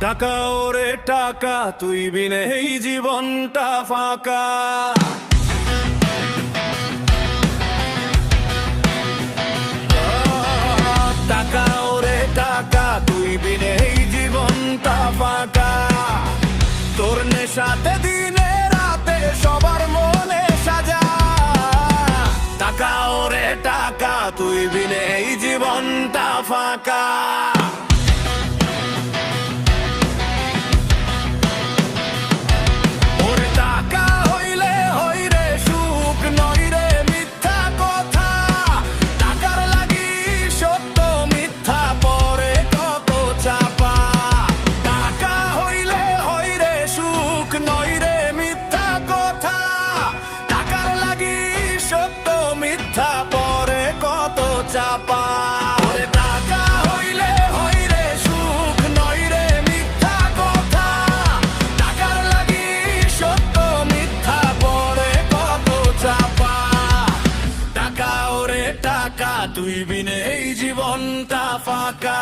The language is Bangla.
টাকা ওরে টাকা, তুই বিনে এই জীবনটা ফাঁকা। টাকা ওরে টাকা, তুই বিনে এই জীবনটা ফাঁকা। তোর নেশাতে দিনে রাতে সবার মনে সাজা। টাকা ওরে টাকা, তুই বিনে এই জীবনটা ফাঁকা। চাপা ওরে টাকা হইলে হইরে সুখ নয় রে মিথ্যা কথা। টাকার লাগি সত্য মিথ্যা পরে কত চাপা। টাকা ওরে টাকা, তুই বিনে এই জীবনটা ফাঁকা।